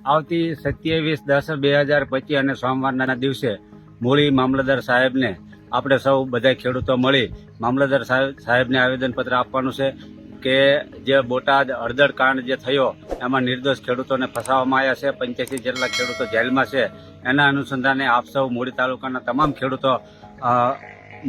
આવતી 27/10/2025 અને સોમવારના દિવસે મૂળી મામલતદાર સાહેબને આપણે સૌ બધા ખેડૂતો મળી મામલતદાર સાહેબને આવેદનપત્ર આપવાનું છે કે જે બોટાદ હળદર કાંડ જે થયો એમાં નિર્દોષ ખેડૂતોને ફસાવવામાં આવ્યા છે. 85 જેટલા ખેડૂતો જેલમાં છે. એના અનુસંધાને આપ સૌ મૂળી તાલુકાના તમામ ખેડૂતો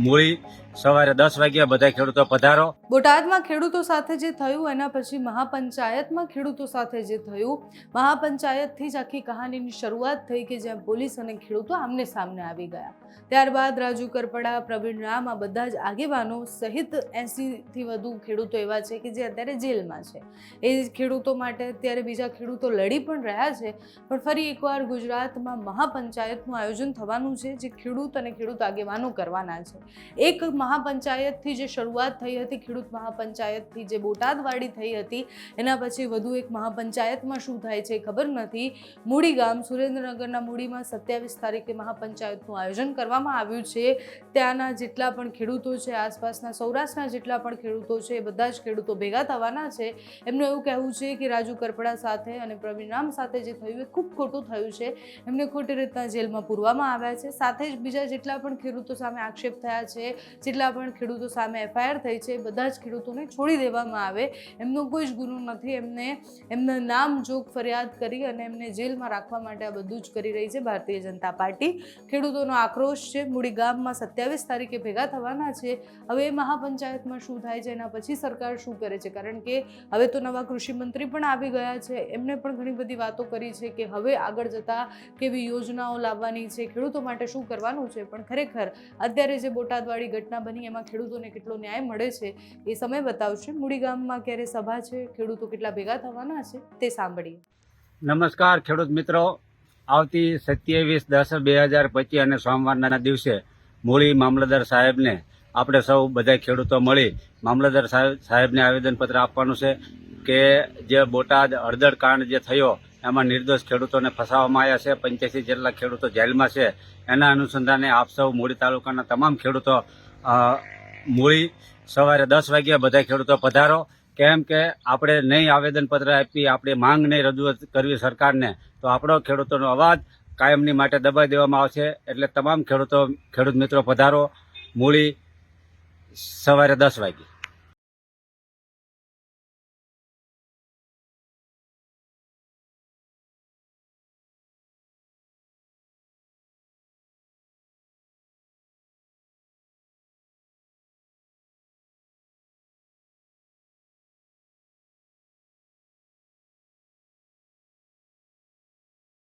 મૂળી સવારે 10 વાગ્યા બધા ખેડૂતો પધારો. બોટાદમાં ખેડૂતો સાથે જે થયું એના પછી મહાપંચાયતમાં ખેડૂતો સાથે જે થયું, મહાપંચાયતથી જ આખી કહાનીની શરૂઆત થઈ કે જ્યાં પોલીસ અને ખેડૂતો આમને સામને આવી ગયા. ત્યારબાદ રાજુ કરપડા, પ્રવીણ રામ, આ બધા જ આગેવાનો સહિત 80થી વધુ ખેડૂતો એવા છે કે જે અત્યારે જેલમાં છે. એ ખેડૂતો માટે અત્યારે બીજા ખેડૂતો લડી પણ રહ્યા છે. પણ ફરી એકવાર ગુજરાતમાં મહાપંચાયતનું આયોજન થવાનું છે જે ખેડૂત અને ખેડૂત આગેવાનો કરવાના છે. એક મહાપંચાયતથી જે શરૂઆત થઈ હતી, ખેડૂત મહાપંચાયતથી જે બોટાદવાળી થઈ હતી, એના પછી વધુ એક મહાપંચાયતમાં શું થાય છે ખબર નથી. મૂળી ગામ, સુરેન્દ્રનગરના મૂળીમાં 27 તારીખે મહાપંચાયતનું આયોજન કરવામાં આવ્યું છે. ત્યાંના જેટલા પણ ખેડૂતો છે, આસપાસના સૌરાષ્ટ્રના જેટલા પણ ખેડૂતો છે, એ બધા જ ખેડૂતો ભેગા થવાના છે. એમનું એવું કહેવું છે કે રાજુ કરપડા સાથે અને પ્રવીણ રામ સાથે જે થયું એ ખૂબ ખોટું થયું છે. એમને ખોટી રીતના જેલમાં પૂરવામાં આવ્યા છે. સાથે જ બીજા જેટલા પણ ખેડૂતો સામે આક્ષેપ થયા છે, જેટલા પણ ખેડૂતો સામે FIR થઈ છે, બધા જ ખેડૂતોને છોડી દેવામાં આવે. એમનો કોઈ જ ગુનો નથી. એમના નામ જોગ ફરિયાદ કરી અને એમને જેલમાં રાખવા માટે આ બધું જ કરી રહી છે ભારતીય જનતા પાર્ટી. ખેડૂતોનો આક્રોશ છે. મૂળી ગામમાં 27 તારીખે ભેગા થવાના છે. હવે મહાપંચાયતમાં શું થાય છે, એના પછી સરકાર શું કરે છે, કારણ કે હવે તો નવા કૃષિ મંત્રી પણ આવી ગયા છે. એમને પણ ઘણી બધી વાતો કરી છે કે હવે આગળ જતા કેવી યોજનાઓ લાવવાની છે, ખેડૂતો માટે શું કરવાનું છે. પણ ખરેખર અત્યારે જે બોટાદવાળી ઘટના બની એમાં ખેડૂતોને કેટલો ન્યાય મળે છે એ સમય બતાવશે. મૂળી ગામમાં ક્યારે સભા છે, ખેડૂતો કેટલા ભેગા થવાના છે તે સાંભળીએ. નમસ્કાર ખેડૂત મિત્રો, આવતી 27/10/2025 અને સોમવારના દિવસે મૂળી મામલતદાર સાહેબને આપણે સૌ બધા ખેડૂતો મળી મામલતદાર સાહેબને આવેદનપત્ર આપવાનું છે કે જે બોટાદ હળદર કાંડ જે થયો એમાં નિર્દોષ ખેડૂતોને ફસાવવામાં આવ્યા છે. 85 જેટલા ખેડૂતો જેલમાં છે. એના અનુસંધાને આપ સૌ મૂળી તાલુકાના તમામ ખેડૂતો મૂળી સવારે 10 વાગ્યા બધા ખેડૂતો પધારો. કેમ કે આપણે નહીં આવેદનપત્ર આપી, આપણે માંગ નહીં રજૂઆત કરવી સરકારને, તો આપણો ખેડૂતોનો અવાજ કાયમની માટે દબાઈ દેવામાં આવશે. એટલે તમામ ખેડૂત મિત્રો પધારો મૂળી સવારે 10 વાગ્યે.